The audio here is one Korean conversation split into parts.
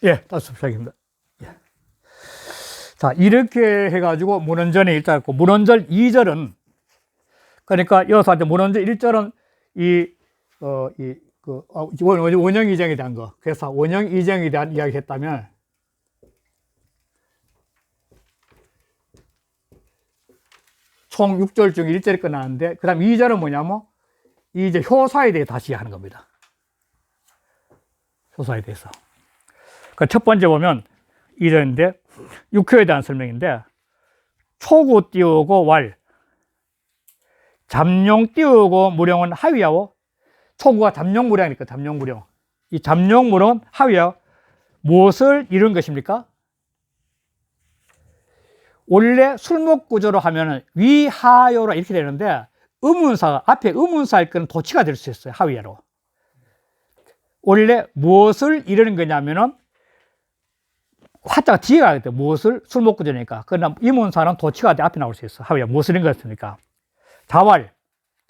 예, 다섯 시작입니다. 예. 자, 이렇게 해가지고 문헌전에 1절 있고, 문헌절 2절은, 그러니까 여기서 이제 문헌절 1절은 원형 이정에 대한 거. 그래서 원형 이정에 대한 이야기 했다면, 총 6절 중 1절이 끝나는데, 그 다음 2절은 뭐냐면, 이제 효사에 대해 다시 하는 겁니다. 효사에 대해서. 그 첫 번째 보면 2절인데, 육효에 대한 설명인데, 초구 띄우고 왈, 잠룡 띄우고 무령은 하위하고, 초구가 잠룡 무령이니까 잠룡 무령. 이 잠룡 무령은 하위하고, 무엇을 이룬 것입니까? 원래 술목 구조로 하면은 위하요로 이렇게 되는데, 의문사가, 앞에 의문사일 거는 도치가 될 수 있어요, 하위하로. 원래 무엇을 이루는 거냐면은, 화자가 뒤에 가겠대. 무엇을 술목 구조니까. 그러나 이문사는 도치가 돼 앞에 나올 수 있어. 하위야 무엇을 이룬 것입니까? 자왈,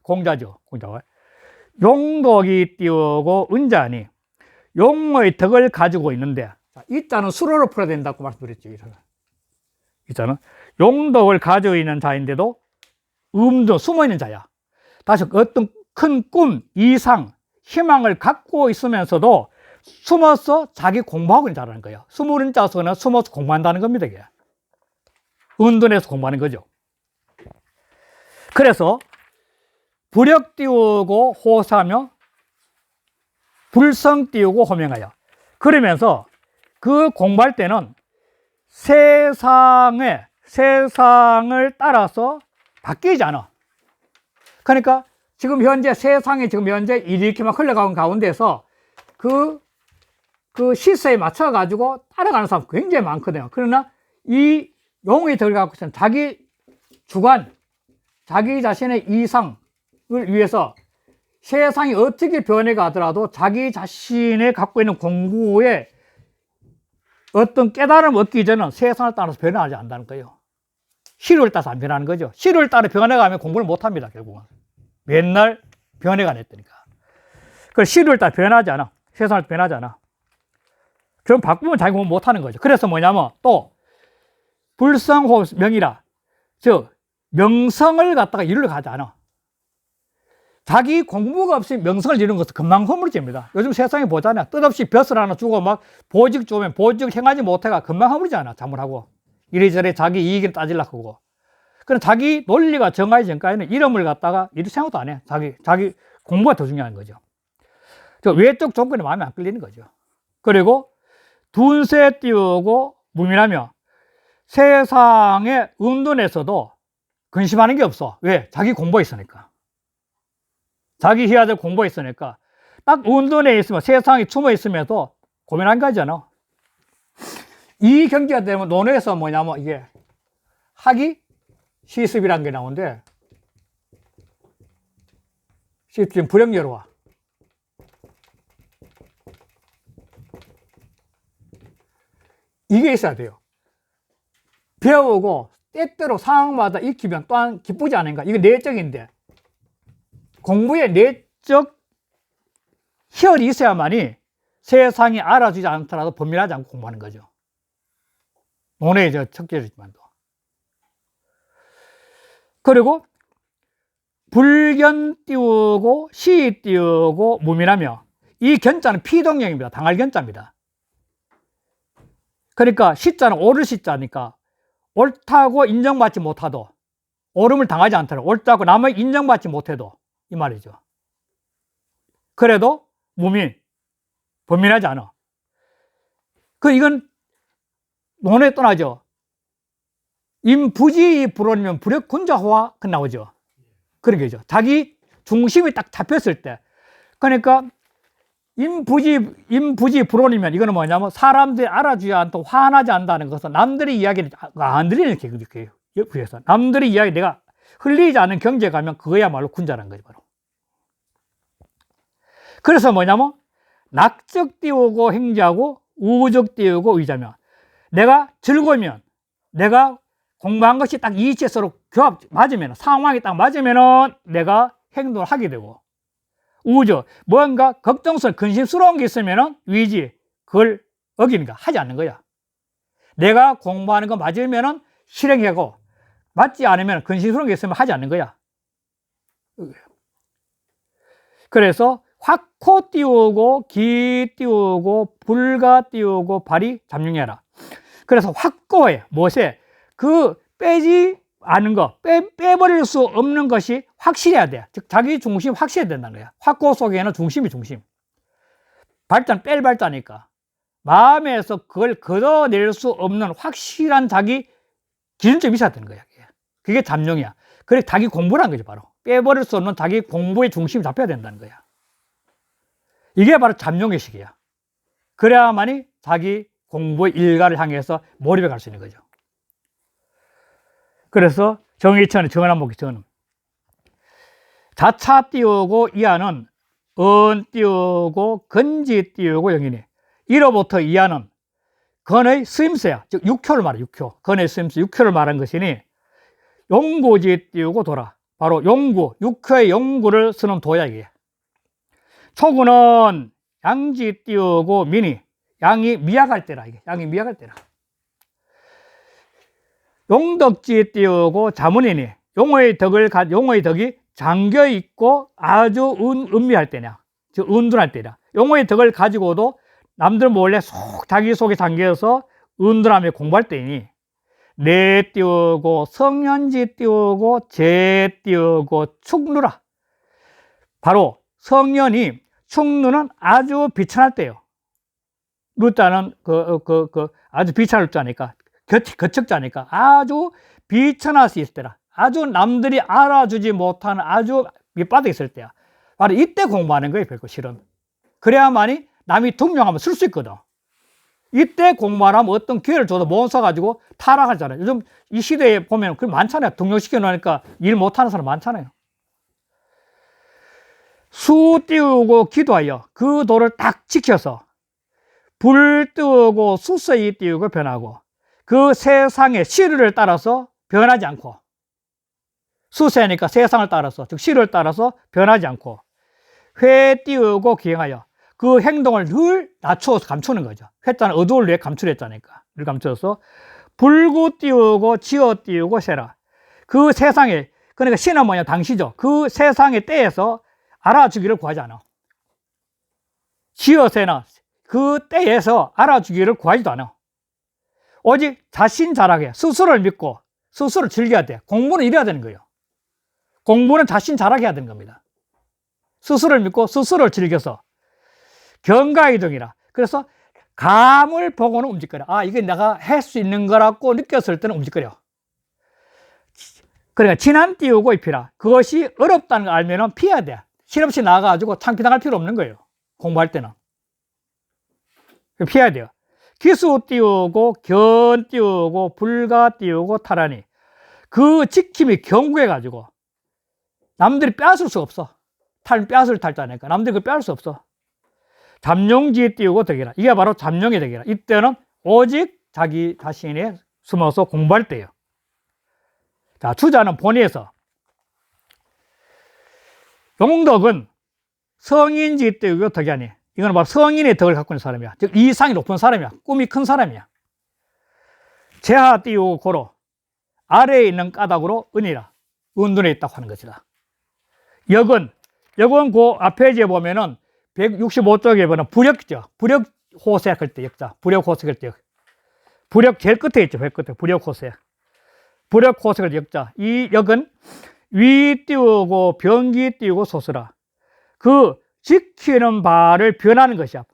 공자죠. 공자왈. 용덕이 띄우고 은자니, 용의 덕을 가지고 있는데, 이 자는 수로로 풀어야 된다고 말씀드렸죠. 이 자는 용덕을 가지고 있는 자인데도 음도 숨어 있는 자야. 다시 어떤 큰 꿈, 이상, 희망을 갖고 있으면서도 숨어서 자기 공부하고 있는 자라는 거예요. 숨은 자서는 숨어서 공부한다는 겁니다. 이게. 은둔해서 공부하는 거죠. 그래서 불역 띄우고 호사하며 불성 띄우고 호명하여. 그러면서 그 공부할 때는 세상을 따라서 바뀌지 않아. 그러니까 지금 현재 세상이 지금 현재 이렇게 막 흘러가는 가운데서 그 시세에 맞춰가지고 따라가는 사람 굉장히 많거든요. 그러나 이 용의 덕을 갖고 있는 자기 주관, 자기 자신의 이상을 위해서 세상이 어떻게 변해가더라도 자기 자신의 갖고 있는 공부에 어떤 깨달음을 얻기 전에는 세상을 따라서 변화하지 않는다는 거예요. 시류를 따라서 안 변하는 거죠. 시류를 따라 변해가면 공부를 못합니다, 결국은. 맨날 변해가 냈다니까. 그 시류를 따라 변하지 않아. 세상을 변하지 않아. 그럼 바꾸면 자기 공부 못하는 거죠. 그래서 뭐냐면 또 불성호명이라, 즉 명성을 갖다가 이루려 가지 않아. 자기 공부가 없이 명성을 이루는 것은 금방 허물어집니다. 요즘 세상에 보잖아요. 뜻없이 벼슬 하나 주고 막 보직 주면 보직 행하지 못해가 금방 허물이잖아. 자문하고 이래저래 자기 이익을 따지려고 하고. 그럼 자기 논리가 정하기 전까지는 이름을 갖다가 이런 생각도 안 해. 자기 공부가 더 중요한 거죠. 저 외적 조건에 마음에 안 끌리는 거죠. 그리고 둔세 띄우고 무민하며 세상의 은둔에서도 근심하는 게 없어. 왜? 자기 공부가 있으니까. 자기 해야 될 공부가 있으니까. 딱 은둔에 있으면 세상에 숨어 있으면서 고민한 거잖아. 이 경기가 되면 논어에서 뭐냐면 이게 학이 시습이라는 게 나오는데, 시습 지금 불형여로 와. 이게 있어야 돼요. 배우고 때때로 상황마다 익히면 또한 기쁘지 않은가? 이게 내적인데, 공부에 내적 혈이 있어야만이 세상이 알아주지 않더라도 범민하지 않고 공부하는 거죠. 논의 척결이지만도. 그리고 불견 띄우고 시 띄우고 무민하며, 이 견자는 피동형입니다. 당할 견자입니다. 그러니까 시자는 옳을 시자니까 옳다고 인정받지 못하도, 옳음을 당하지 않더라도, 옳다고 남의 인정받지 못해도 이 말이죠. 그래도 무민, 범민하지 않아. 이건 논에 떠나죠. 임부지 불원이면 불역군자호화 나오죠. 그런 거죠. 자기 중심이 딱 잡혔을 때. 그러니까 임부지 불원이면 이거는 뭐냐면 사람들이 알아주지 않고 화나지 않는다는 것은 남들의 이야기를 안 들리는 게 옆에서 남들의 이야기 내가 흘리지 않는 경제에 가면 그거야말로 군자라는 거죠. 바로. 그래서 뭐냐면 낙적 띄우고 행자하고 우적 띄우고 의자면, 내가 즐거우면, 내가 공부한 것이 딱 이치서로 맞으면, 상황이 딱 맞으면 내가 행동을 하게 되고, 우저, 뭔가 걱정스러운, 근심스러운 게 있으면 위지, 그걸 어기는가? 하지 않는 거야. 내가 공부하는 거 맞으면은 실행하고, 맞지 않으면 근심스러운 게 있으면 하지 않는 거야. 그래서 확코 띄우고, 기 띄우고, 불가 띄우고, 발이 잠룡해라. 그래서 확고해. 무엇에? 그 빼지 않은 거, 빼버릴 수 없는 것이 확실해야 돼. 즉, 자기 중심 확실해야 된다는 거야. 확고 속에는 중심이 중심. 발자는 뺄 발자니까. 마음에서 그걸 걷어낼 수 없는 확실한 자기 기준점이 있어야 되는 거야. 그게 잠룡이야. 그래, 자기 공부라는 거지, 바로. 빼버릴 수 없는 자기 공부의 중심이 잡혀야 된다는 거야. 이게 바로 잠룡의 식이야. 그래야만이 자기 공부의 일가를 향해서 몰입해 갈 수 있는 거죠. 그래서 정의천의 정한목이 저는 자차 띄우고 이하는 은 띄우고 건지 띄우고 영인이. 이로부터 이하는 건의 쓰임새야. 즉 육효를 말해. 육효. 건의 쓰임새 육효를 말한 것이니 용구지 띄우고 도라. 바로 용구, 육효의 용구를 쓰는 도야 이게. 초구는 양지 띄우고 민이. 양이 미약할 때라 이게. 양이 미약할 때라. 용덕지 띄우고 자문이니. 용의 덕이 잠겨 있고 아주 은미할 때냐. 즉 은둔할 때냐. 용의 덕을 가지고도 남들 몰래 자기 속에 잠겨서 은둔하며 공부할 때이니 내 띄우고 성현지 띄우고 재 띄우고 축누라. 바로 성현이 축누는 아주 비천할 때요. 루자는 아주 비천할 루자니까 거척자니까 아주 비천할 수 있을 때라. 아주 남들이 알아주지 못하는 아주 밑바닥에 있을 때야. 바로 이때 공부하는 거예요, 별거 실은. 그래야만이 남이 등용하면 쓸 수 있거든. 이때 공부하면 어떤 기회를 줘도 못 써가지고 타락하잖아요. 요즘 이 시대에 보면 그 많잖아요. 등용시켜 놓으니까 일 못하는 사람 많잖아요. 수 띄우고 기도하여 그 도를 딱 지켜서 불 띄우고 수서이 띄우고 변하고 그 세상의 시류를 따라서 변하지 않고 수세니까 세상을 따라서 즉 시를 따라서 변하지 않고 회 띄우고 기행하여 그 행동을 늘 낮추어서 감추는 거죠. 회자는 어두울 위해 감추랬자니까 늘 감추어서 불구 띄우고 지어 띄우고 세라. 그 세상에 그러니까 신은 뭐냐 당시죠. 그 세상의 때에서 알아주기를 구하지 않아. 지어 세나 그 때에서 알아주기를 구하지도 않아. 오직 자신 자락에 스스로를 믿고 스스로를 즐겨야 돼. 공부는 이래야 되는 거예요. 공부는 자신 자락해야 되는 겁니다. 스스로를 믿고 스스로를 즐겨서 경가이동이라. 그래서 감을 보고는 움직거려. 아, 이게 내가 할 수 있는 거라고 느꼈을 때는 움직거려. 그러니까 진안 띄우고 입히라. 그것이 어렵다는 걸 알면 피해야 돼. 실없이 나가가지고 창피당할 필요 없는 거예요. 공부할 때는. 피해야 돼요. 기수 띄우고 견 띄우고 불가 띄우고 타라니. 그 지킴이 경구해가지고 남들이 빼앗을 수 없어. 빼앗을 탈자니까 남들이 그걸 빼앗을 수 없어. 잠룡지 띄우고 덕이라. 이게 바로 잠룡의 덕이라. 이때는 오직 자기 자신이 숨어서 공부할 때예요. 자, 주자는 본의에서 용덕은 성인지 띄우고 덕이 아니. 이거는 바로 성인의 덕을 갖고 있는 사람이야. 즉 이상이 높은 사람이야. 꿈이 큰 사람이야. 재하 띄우고 고로 아래에 있는 까닭으로 은이라. 은둔에 있다고 하는 것이다. 역은 그 앞에 이제 보면은 165쪽에 보면 부력이죠. 부력 호색할 때 역자. 부력 호색할 때 역. 부력 제일 끝에 있죠. 제일 끝에 부력 호색. 부력 호색할 때 역자. 이 역은 위 띄우고 병기 띄우고 소수라. 그 지키는 바를 변하는 것이야.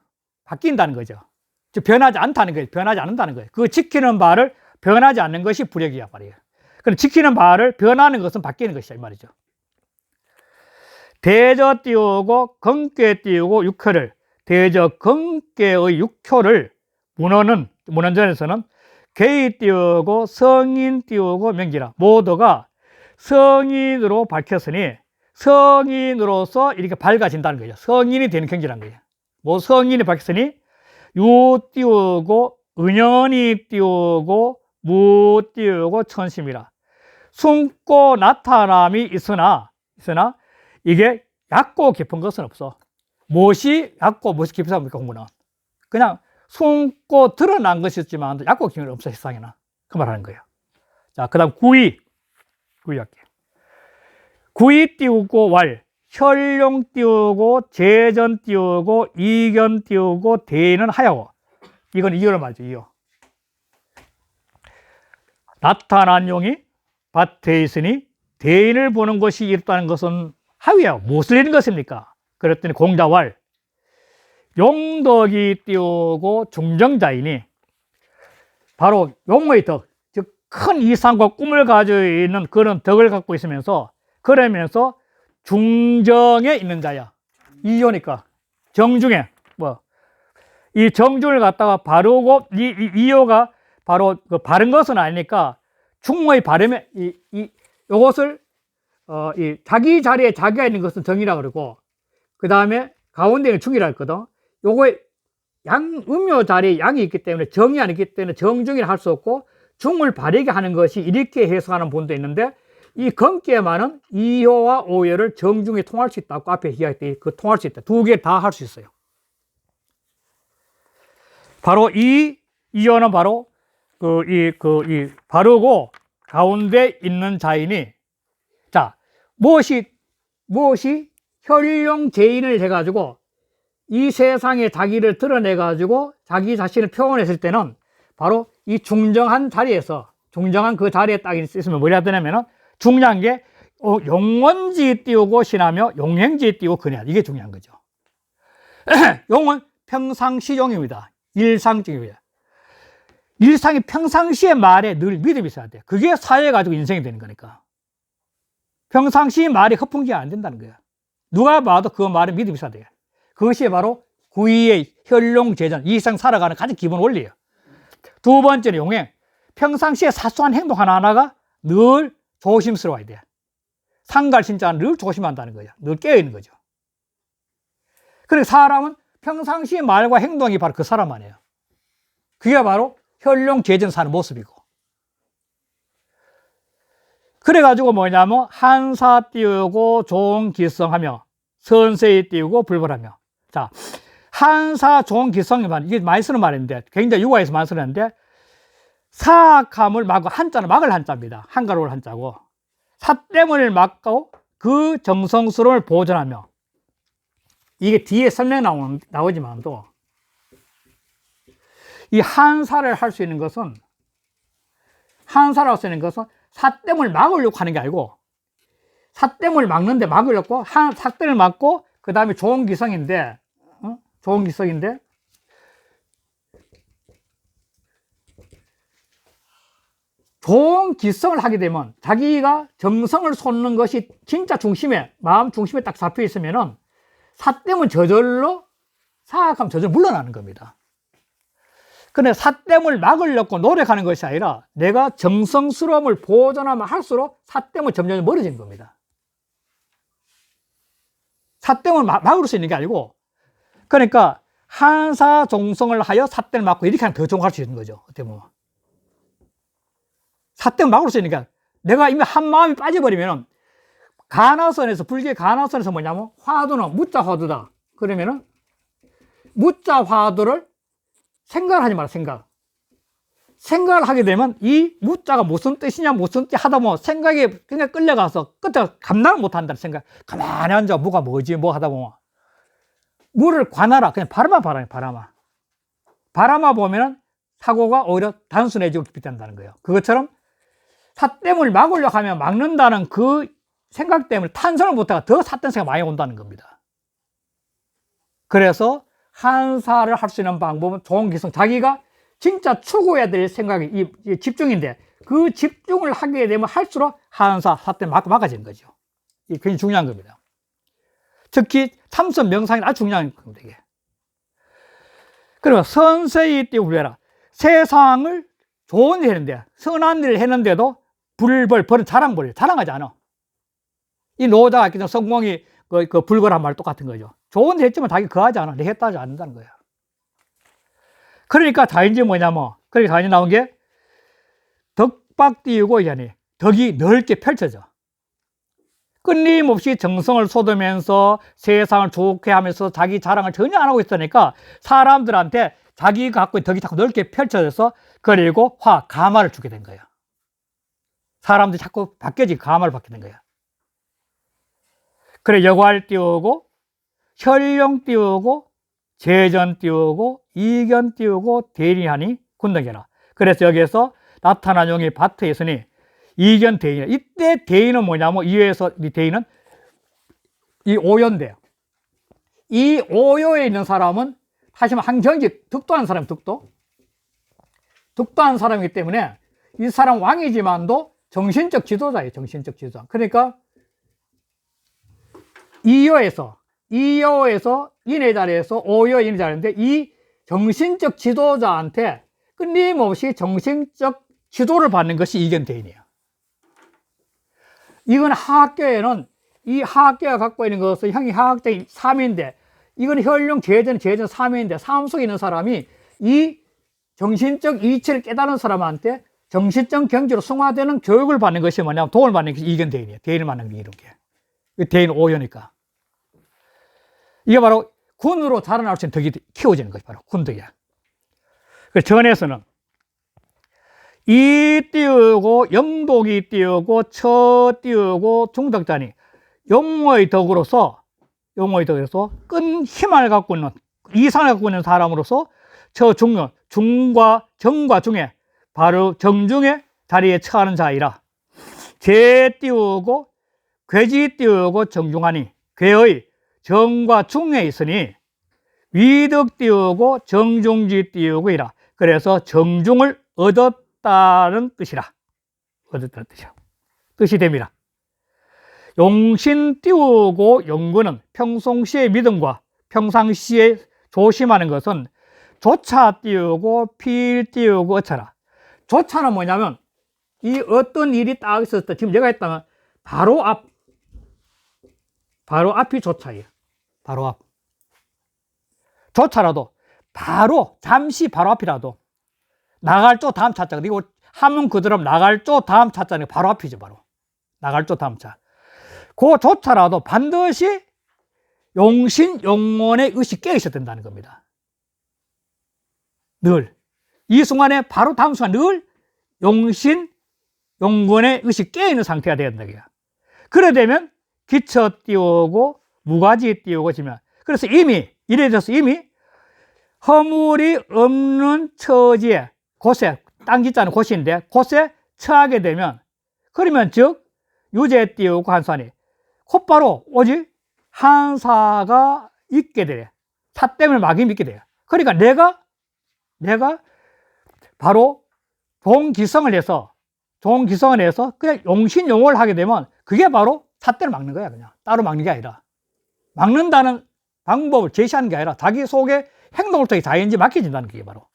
바뀐다는 거죠. 즉 변하지 않다는 거예요. 변하지 않는다는 거예요. 그 지키는 바를 변하지 않는 것이 부력이야 말이에요. 그럼 지키는 바를 변하는 것은 바뀌는 것이야 이 말이죠. 대저 띄우고 건께 띄우고 육효를 대저 건께의 육효를 문헌전에서는 개의 띄우고 성인 띄우고 명기라. 모두가 성인으로 밝혔으니 성인으로서 이렇게 밝아진다는 거죠. 성인이 되는 경지라는 거예요. 뭐 성인이 밝혔으니 유 띄우고 은연이 띄우고 무 띄우고 천심이라. 숨고 나타남이 있으나 이게 얕고 깊은 것은 없어. 무엇이 얕고 무엇이 깊습니까? 공부는 그냥 숨고 드러난 것이었지만 약고 기운이 없어 세상에는. 그 말하는 거예요. 자, 그 다음 구이 할게요. 구이 띄우고 왈, 혈룡 띄우고 재전 띄우고 이견 띄우고 대인은 하야고. 이건 이어를 말이죠. 이어. 나타난 용이 밭에 있으니 대인을 보는 것이 있다는 것은 하위야. 무엇을 이는 것입니까? 그랬더니 공자왈, 용덕이 띄우고 중정자이니, 바로 용의 덕, 즉 큰 이상과 꿈을 가지고 있는 그런 덕을 갖고 있으면서, 그러면서 중정에 있는 자야. 이요니까 정중에, 이 정중을 갖다가 바르고, 이요가 바로 그 바른 것은 아니니까 중의 발음에 요것을 이 자기 자리에 자기가 있는 것은 정이라 그러고, 그 다음에 가운데는 중이라 했거든. 요거에 음요 자리에 양이 있기 때문에 정이 아니기 때문에 정중이라 할 수 없고 중을 바르게 하는 것이 이렇게 해석하는 분도 있는데, 이 건께만은 이효와 오효를 정중에 통할 수 있다고 앞에 이야기했더니 그 통할 수 있다. 두 개 다 할 수 있어요. 바로 이 이효는 바로 이 바르고 가운데 있는 자이니, 자, 무엇이 혈룡 제인을 해가지고 이 세상에 자기를 드러내가지고 자기 자신을 표현했을 때는 바로 이 중정한 자리에서, 중정한 그 자리에 딱 있으면 뭐라 되냐면은 중요한 게 용원지 띄우고 신하며 용행지 띄우고 근해야, 이게 중요한 거죠. 용은 평상시 용입니다. 일상적입니다. 일상이 평상시의 말에 늘 믿음이 있어야 돼. 그게 사회 가지고 인생이 되는 거니까. 평상시 말이 허풍지가 안 된다는 거야. 누가 봐도 그 말에 믿음이 있어야 돼요. 그것이 바로 구의의 혈룡재전, 이 세상 살아가는 가장 기본 원리예요. 두 번째는 용행. 평상시에 사소한 행동 하나하나가 늘 조심스러워야 돼요. 상갈신자는 늘 조심한다는 거예요. 늘 깨어있는 거죠. 그래서 사람은 평상시 말과 행동이 바로 그 사람 아니에요. 그게 바로 혈룡재전 사는 모습이고. 그래가지고 뭐냐면 한사 띄우고 종기성하며 선세히 띄우고 불벌하며. 자, 한사 종기성이면 이게 많이 쓰는 말인데, 굉장히 유화에서 많이 쓰는데, 사악함을 막고, 한자는 막을 한자입니다. 한가로울 한자고, 사땜을 막고 그 정성스러움을 보존하며. 이게 뒤에 설명 나오지만도 이 한사를 할 수 있는 것은, 한사를 할 수 있는 것은 사땜을 막으려고 하는 게 아니고, 사땜을 막는데 막으려고, 사땜을 막고, 그 다음에 좋은 기성인데, 좋은 기성을 하게 되면 자기가 정성을 쏟는 것이 진짜 중심에, 마음 중심에 딱 잡혀 있으면은 사땜은 저절로, 사악하면 저절로 물러나는 겁니다. 근데 사땜을 막으려고 노력하는 것이 아니라 내가 정성스러움을 보존하면 할수록 사땜은 점점 멀어지는 겁니다. 사땜을 막을 수 있는 게 아니고, 그러니까 한사종성을 하여 사땜을 막고 이렇게 하면 더 종할 수 있는 거죠. 어떻게 보면. 사땜을 막을 수 있으니까 내가 이미 한 마음이 빠져버리면, 가나선에서, 불교의 가나선에서 뭐냐면 화두는 무자 화두다. 그러면은 무자 화두를 생각을 하지 마라. 생각을 하게 되면 이 무자가 무슨 뜻이냐, 무슨 뜻 하다 보면 생각이 그냥 끌려가서 끝에 감당을 못 한다는 생각. 가만히 앉아, 뭐가 뭐지, 뭐 하다 보면. 물을 관하라. 그냥 바라마 보면은 사고가 오히려 단순해지고 깊이 된다는 거예요. 그것처럼 사땜을 막으려고 하면 막는다는 그 생각 때문에 탄성을 못하가 더 삿된 생각이 많이 온다는 겁니다. 그래서 한사를 할 수 있는 방법은 좋은 기성, 자기가 진짜 추구해야 될 생각이 이 집중인데, 그 집중을 하게 되면 할수록 한사, 사땜 막아지는 거죠. 이게 굉장히 중요한 겁니다. 특히 참선 명상이 아주 중요한 겁니다. 이게. 그리고 선세히 띄우고 불해라. 세상을 좋은 일 했는데, 선한 일을 했는데도 벌은 자랑하지 않아. 이 노자가 했기 때문에 성공이 그 불거란 말 똑같은 거죠. 좋은 일 했지만 자기 거하지 않아. 내 했다 하지 않는다는 거예요. 그러니까 다인지 뭐냐면, 그러니까 다인지 나온 게 덕박 띄우고 이하니 덕이 넓게 펼쳐져. 끊임없이 정성을 쏟으면서 세상을 좋게 하면서 자기 자랑을 전혀 안 하고 있으니까 사람들한테 자기가 갖고 있는 덕이 자꾸 넓게 펼쳐져서 그리고 가마를 주게 된 거예요. 사람들이 자꾸 바뀌어지고 가마를 받게 된 거예요. 그래 여괄 띄우고 현룡 띄우고 재전 띄우고 이견 띄우고 대리하니 군등해라. 그래서 여기에서 나타난 용이 밭에 있으니 이견 대인이라. 이때 대인은 뭐냐면 이외에서 이 대인은 이 오요인데요. 이 오요에 있는 사람은 사실 한경지 득도한 사람, 득도한 사람이기 때문에 이 사람 왕이지만도 정신적 지도자예요. 정신적 지도자. 그러니까 이요에서 인의 자리에서 오요 인의 자리인데 이 정신적 지도자한테 끊임없이 정신적 지도를 받는 것이 이견대인이에요. 이건 하학교에는 이 하학교가 갖고 있는 것은 형이 하학적인 3인데 이건 현룡 재전 3인데 삶 속에 있는 사람이 이 정신적 이치를 깨달은 사람한테 정신적 경지로 승화되는 교육을 받는 것이 뭐냐면 도움을 받는 것이 이견대인이에요. 대인을 만나는 게 이런 게. 대인 오요니까. 이게 바로 군으로 자라날 수 있는 덕이 키워지는 것이 바로 군덕이야. 그래서 전에서는 이 띄우고 영독이 띄우고 처 띄우고 중덕자니 용어의 덕으로서 끈 힘을 갖고 있는 이상을 갖고 있는 사람으로서 중과 정과 중에 바로 정중의 자리에 처하는 자이라. 재 띄우고 괴지 띄우고 정중하니 괴의 정과 중에 있으니 위덕 띄우고 정중지 띄우고 이라. 그래서 정중을 얻었다는 뜻이라. 얻었다는 뜻이야. 뜻이 됩니다. 용신 띄우고 용구는 평상시의 믿음과 평상시에 조심하는 것은 조차 띄우고 필 띄우고 어차라. 조차는 뭐냐면 이 어떤 일이 딱 있었을 때 지금 내가 했다면 바로 앞이 조차예요. 바로 앞. 조차라도 바로 잠시 바로 앞이라도 나갈 chỗ 다음 차자. 그리고 하면 그대로 나갈 chỗ 다음 차자는 바로 앞이죠. 바로 나갈 chỗ 다음 차. 그 조차라도 반드시 용신 용원의 의식이 깨어 있어야 된다는 겁니다. 늘 이 순간에 바로 다음 순간 늘 용신 용원의 의식이 깨어 있는 상태가 되어야 된다. 그래 되면 기처 띄우고 무가지 띄우고 지면 그래서 이미 이래 돼서 이미 허물이 없는 처지에 곳에 땅짓자는 곳인데 곳에 처하게 되면 그러면 즉 유재 띄우고 한산이 곧바로 오직 한사가 있게 돼. 사 때문에 막이 있게 돼요. 그러니까 내가 바로 종기성을 해서 그냥 용신용을 하게 되면 그게 바로 삿대를 막는 거야. 그냥 따로 막는 게 아니라 막는다는 방법을 제시하는 게 아니라 자기 속에 행동을 통해 자연지 맡겨진다는 게 바로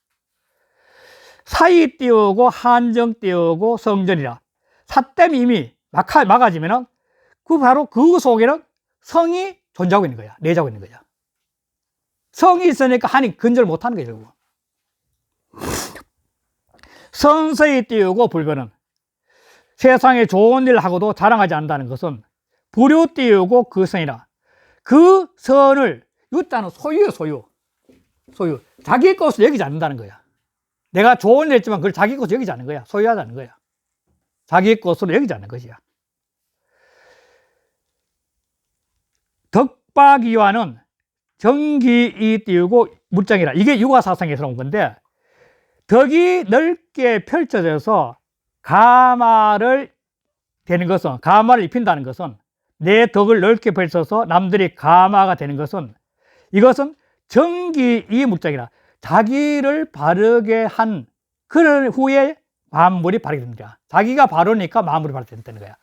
사이 띄우고 한정 띄우고 성전이라. 삿댐이 이미 막아지면은 바로 그 속에는 성이 존재하고 있는 거야. 내재하고 있는 거야. 성이 있으니까 한이 근절 못 하는 거야. 결국. 선서히 띄우고 불변은 세상에 좋은 일을 하고도 자랑하지 않는다는 것은 불효 띄우고 그 선이라. 그 선을 유자는 소유예요. 소유. 자기 것을 여기지 않는다는 거야. 내가 좋은 일 했지만 그걸 자기 것으로 여기지 않는 거야. 소유하지 않는 거야. 자기 것으로 여기지 않는 것이야. 덕박이와는 정기이 띄우고 물장이라. 이게 유가사상에서 온 건데 덕이 넓게 펼쳐져서 가마를 입힌다는 것은 내 덕을 넓게 펼쳐서 남들이 가마가 되는 것은 이것은 정기이 물장이라. 자기를 바르게 한 그런 후에 만물이 바르게 됩니다. 자기가 바르니까 만물이 바르게 된다는 거야.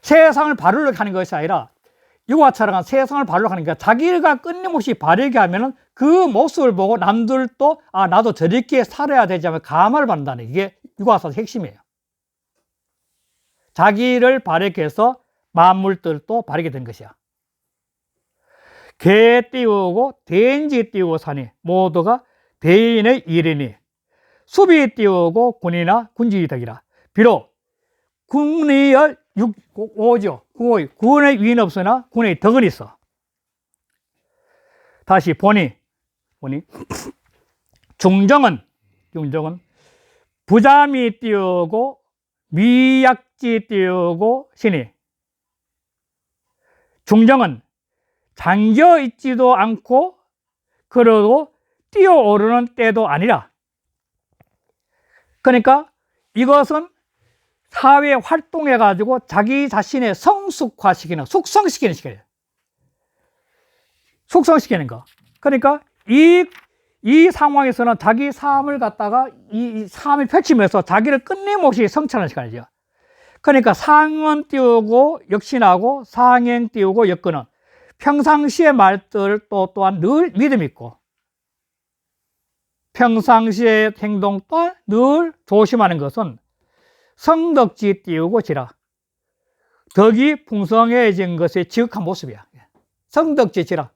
세상을 바르려고 하는 것이 아니라 유화처럼 세상을 바르려고 하는 게 자기가 끊임없이 바르게 하면은 그 모습을 보고 남들도 나도 저렇게 살아야 되지 하면 가마를 받는다는 이게 유화사의 핵심이에요. 자기를 바르게 해서 만물들도 바르게 된 것이야. 개 띄우고 대인지 띄우고 사니 모두가 대인의 일이니 수비 띄우고 군이나 군지덕이라. 비록 군의 오죠. 군의 위는 없으나 군의 덕은 있어. 다시 보니 중정은 부자미 띄우고 미약지 띄우고 신이. 중정은 잠겨 있지도 않고 그러고 뛰어오르는 때도 아니라. 그러니까 이것은 사회 활동해 가지고 자기 자신의 성숙화시키는, 숙성시키는 시기예요. 숙성시키는 거. 그러니까 이 상황에서는 자기 삶을 갖다가 이 삶을 펼치면서 자기를 끊임없이 성찰하는 시간이죠. 그러니까 상은 띄우고 역신하고 상행 띄우고 엮는 평상시의 말들 또한 늘 믿음 있고 평상시의 행동 또한 늘 조심하는 것은 성덕지 띄우고 지라. 덕이 풍성해진 것의 지극한 모습이야. 성덕지 지라.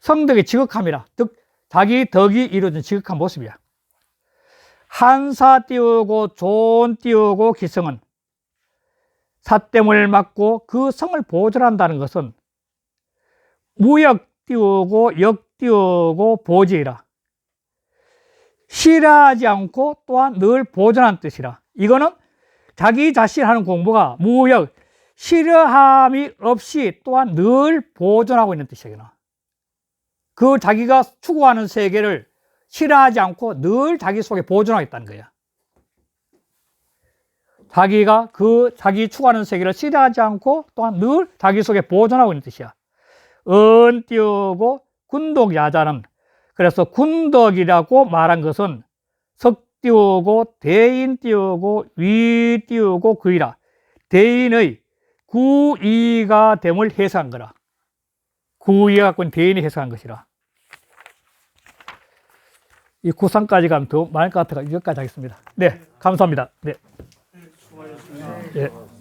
성덕의 지극함이라. 즉 자기 덕이 이루어진 지극한 모습이야. 한사 띄우고 조언 띄우고 기성은 사땜을 막고 그 성을 보존한다는 것은 무역 띄우고 역 띄우고 보지이라. 싫어하지 않고 또한 늘 보존하는 뜻이라. 이거는 자기 자신 하는 공부가 무역, 싫어함이 없이 또한 늘 보존하고 있는 뜻이에요. 그 자기가 추구하는 세계를 싫어하지 않고 늘 자기 속에 보존하고 있다는 거야. 자기가 자기 추구하는 세계를 싫어하지 않고 또한 늘 자기 속에 보존하고 있는 뜻이야. 은 띄우고 군독 야자는, 그래서 군덕이라고 말한 것은 석 띄우고 대인 띄우고 위 띄우고 구이라. 대인의 구이가 됨을 해석한 거라. 구이가 갖고 있는 대인이 해석한 것이라. 이 구상까지 가면 더 많을 것 같아서 여기까지 하겠습니다. 네, 감사합니다. 네. 수고하셨습니다. 예.